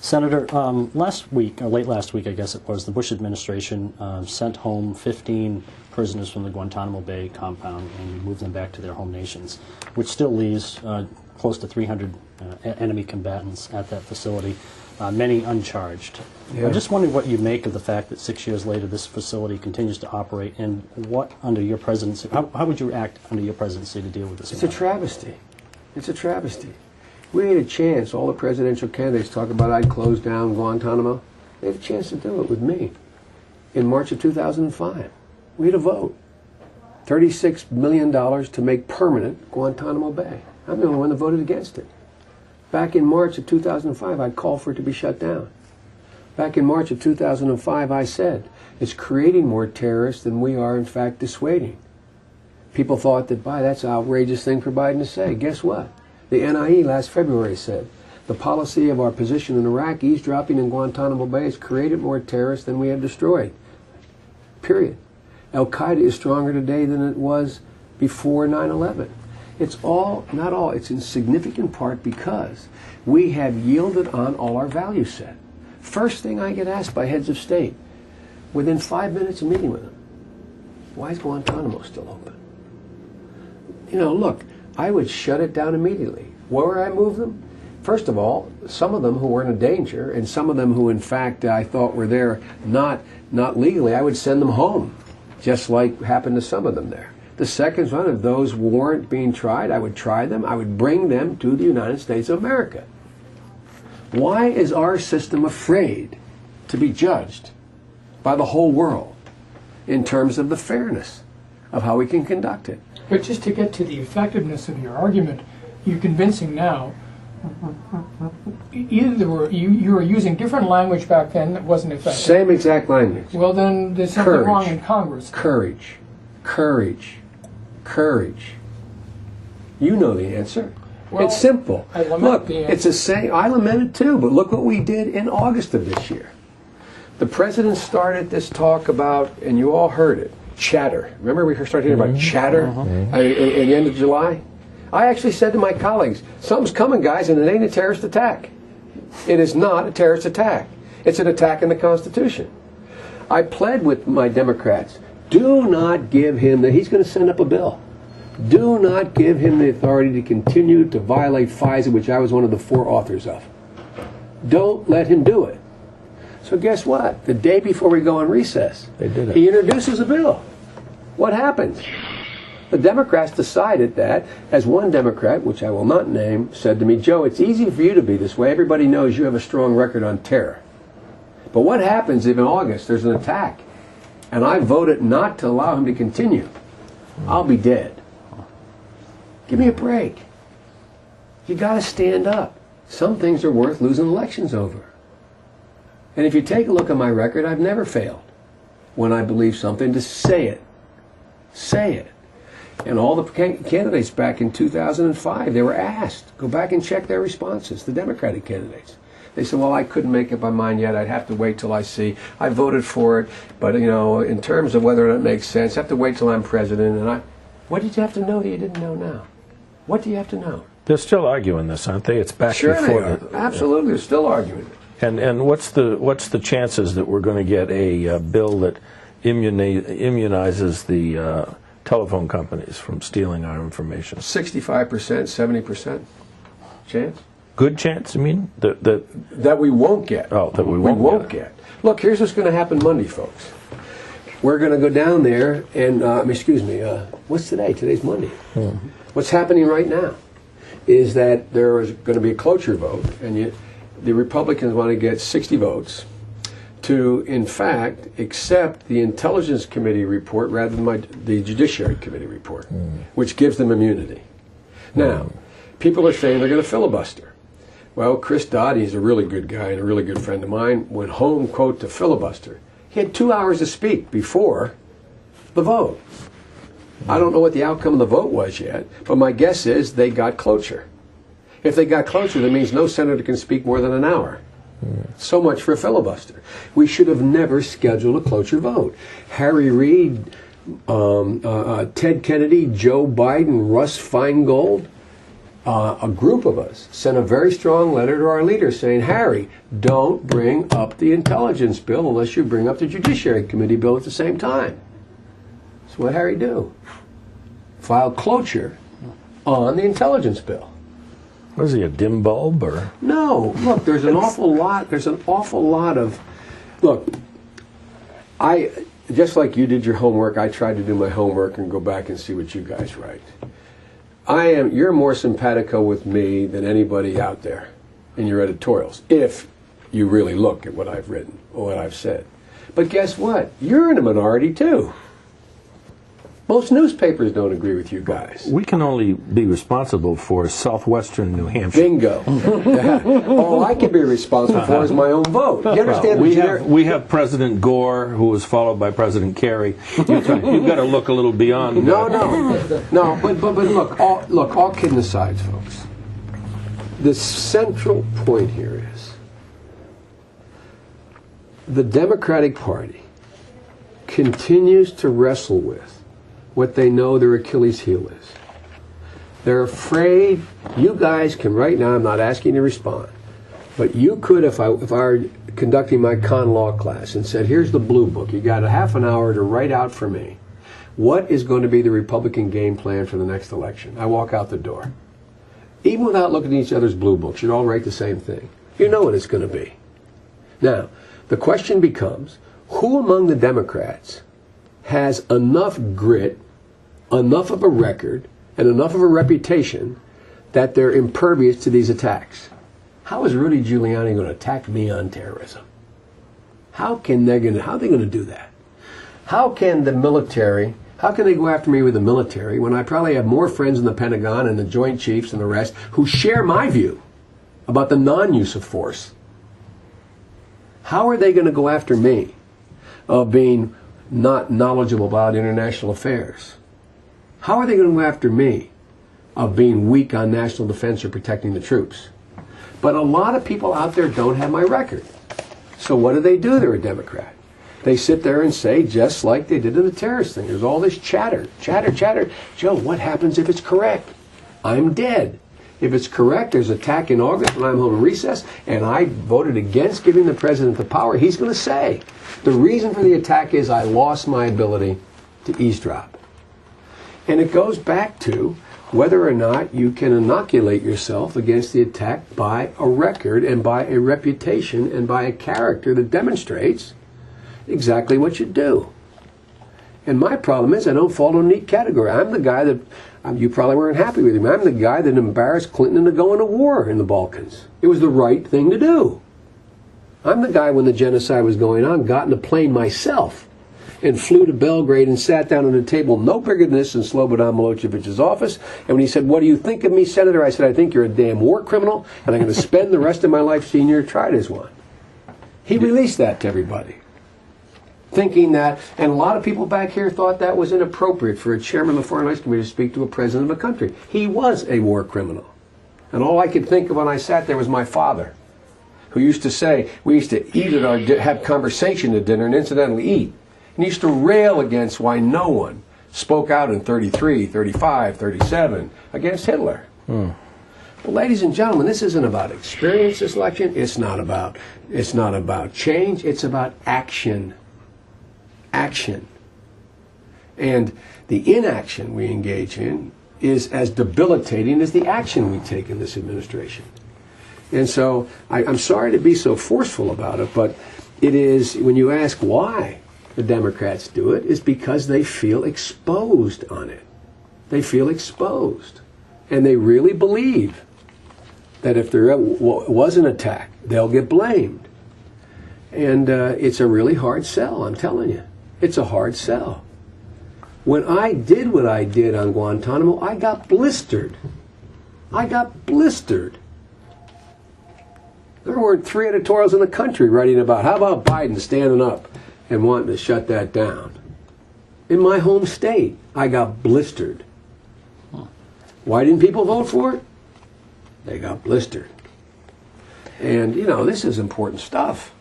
Senator, last week, or late last week, I guess it was, the Bush administration sent home 15 prisoners from the Guantanamo Bay compound and moved them back to their home nations, which still leaves close to 300 enemy combatants at that facility, many uncharged. Yeah. I'm just wondering what you make of the fact that 6 years later this facility continues to operate, and what, under your presidency, how would you act under your presidency to deal with this? It's a travesty. It's a travesty. We had a chance, all the presidential candidates talk about I'd close down Guantanamo. They had a chance to do it with me in March of 2005. We had a vote. $36 million to make permanent Guantanamo Bay. I'm the only one that voted against it. Back in March of 2005, I called for it to be shut down. Back in March of 2005, I said, it's creating more terrorists than we are, in fact, dissuading. People thought that, that's an outrageous thing for Biden to say. Guess what? The NIE last February said, the policy of our position in Iraq, eavesdropping in Guantanamo Bay, has created more terrorists than we have destroyed. Period. Al-Qaeda is stronger today than it was before 9/11. It's all, not all, it's in significant part because we have yielded on all our value set. First thing I get asked by heads of state, within 5 minutes of meeting with them, why is Guantanamo still open? You know, look, I would shut it down immediately. Where would I move them? First of all, some of them who were in danger, and some of them who, in fact, I thought were there not legally, I would send them home, just like happened to some of them there. The second one, if those weren't being tried, I would try them. I would bring them to the United States of America. Why is our system afraid to be judged by the whole world in terms of the fairness of how we can conduct it? But just to get to the effectiveness of your argument, you're convincing now. Either you were using different language back then that wasn't effective. Same exact language. Well, then there's something wrong in Congress. Courage. Courage. Courage. You know the answer. Well, it's simple. I lament look, the answer. it's a saying. I lament it too, but look what we did in August of this year. The president started this talk about, and you all heard it, chatter. Remember we started hearing about chatter at the end of July? I actually said to my colleagues, something's coming, guys, and it ain't a terrorist attack. It is not a terrorist attack. It's an attack on the Constitution. I pled with my Democrats, do not give him he's going to send up a bill. Do not give him the authority to continue to violate FISA, which I was one of the 4 authors of. Don't let him do it. So guess what? The day before we go on recess, he introduces a bill. What happens? The Democrats decided that, as one Democrat, which I will not name, said to me, Joe, it's easy for you to be this way. Everybody knows you have a strong record on terror. But what happens if in August there's an attack and I voted not to allow him to continue? I'll be dead. Give me a break. You got to stand up. Some things are worth losing elections over. And if you take a look at my record, I've never failed when I believe something to say it. Say it. And all the candidates back in 2005, they were asked, go back and check their responses, the Democratic candidates. They said, well, I couldn't make up my mind yet. I'd have to wait till I see. I voted for it, but, you know, in terms of whether or not it makes sense, I have to wait till I'm president. And what did you have to know that you didn't know now? What do you have to know? They're still arguing this, aren't they? It's back sure before. They are. Absolutely, they're still arguing it. And what's the chances that we're going to get a bill that immunizes the telephone companies from stealing our information? 65%, 70% chance. Good chance, I mean? That we won't get. Oh, that we won't get. Look, here's what's going to happen Monday, folks. We're going to go down there and, what's today? Today's Monday. Mm-hmm. What's happening right now is that there is going to be a cloture vote, and the Republicans want to get 60 votes to, in fact, accept the Intelligence Committee report rather than the Judiciary Committee report, which gives them immunity. Now, people are saying they're going to filibuster. Well, Chris Dodd, he's a really good guy and a really good friend of mine, went home, quote, to filibuster. He had 2 hours to speak before the vote. I don't know what the outcome of the vote was yet, but my guess is they got cloture. If they got cloture, that means no senator can speak more than an hour. So much for a filibuster. We should have never scheduled a cloture vote. Harry Reid, Ted Kennedy, Joe Biden, Russ Feingold, a group of us sent a very strong letter to our leader saying, Harry, don't bring up the intelligence bill unless you bring up the Judiciary Committee bill at the same time. So what Harry do? File cloture on the intelligence bill. Was he a dim bulb or? No, look, there's an awful lot of, look, just like you did your homework, I tried to do my homework and go back and see what you guys write. You're more simpatico with me than anybody out there in your editorials, if you really look at what I've written or what I've said. But guess what? You're in a minority too. Most newspapers don't agree with you guys. We can only be responsible for southwestern New Hampshire. Bingo. All I can be responsible for is my own vote. You understand? We have President Gore, who was followed by President Kerry. You've got to look a little beyond. No. But look. All kidding aside, folks. The central point here is the Democratic Party continues to wrestle with what they know their Achilles heel is. They're afraid. You guys can right now, I'm not asking you to respond, but you could, if I were conducting my con law class and said, here's the blue book, you got a half an hour to write out for me what is going to be the Republican game plan for the next election. I walk out the door. Even without looking at each other's blue books, you'd all write the same thing. You know what it's going to be. Now, the question becomes, who among the Democrats has enough grit, enough of a record, and enough of a reputation that they're impervious to these attacks? How is Rudy Giuliani going to attack me on terrorism? How are they going to do that? How can the military, how can they go after me with the military when I probably have more friends in the Pentagon and the Joint Chiefs and the rest who share my view about the non-use of force? How are they going to go after me of being not knowledgeable about international affairs? How are they going to go after me of being weak on national defense or protecting the troops? But a lot of people out there don't have my record. So what do? They're a Democrat. They sit there and say, just like they did in the terrorist thing, there's all this chatter. Joe, what happens if it's correct? I'm dead. If it's correct, there's an attack in August when I'm home in recess, and I voted against giving the president the power. He's going to say, the reason for the attack is I lost my ability to eavesdrop. And it goes back to whether or not you can inoculate yourself against the attack by a record and by a reputation and by a character that demonstrates exactly what you do. And my problem is I don't fall in a neat category. I'm the guy that, you probably weren't happy with him, I'm the guy that embarrassed Clinton into going to war in the Balkans. It was the right thing to do. I'm the guy when the genocide was going on, got in a plane myself and flew to Belgrade and sat down at a table no bigger than this in Slobodan Milocevic's office. And when he said, what do you think of me, Senator? I said, I think you're a damn war criminal, and I'm going to spend the rest of my life seeing you tried as one. He released that to everybody, thinking that, and a lot of people back here thought that was inappropriate for a chairman of the Foreign Relations Committee to speak to a president of a country. He was a war criminal. And all I could think of when I sat there was my father, who used to say, we used to eat at our, have conversation at dinner and incidentally eat. And he used to rail against why no one spoke out in 33, 35, 37 against Hitler. But ladies and gentlemen, this isn't about experience, this election. It's not about change. It's about action. Action. And the inaction we engage in is as debilitating as the action we take in this administration. And so I'm sorry to be so forceful about it, but it is, when you ask why the Democrats do it, is because they feel exposed on it. They feel exposed. And they really believe that if there was an attack, they'll get blamed. And it's a really hard sell, I'm telling you. It's a hard sell. When I did what I did on Guantanamo, I got blistered. I got blistered. There weren't 3 editorials in the country writing about, how about Biden standing up and wanting to shut that down? In my home state, I got blistered. Why didn't people vote for it? They got blistered. And, you know, this is important stuff.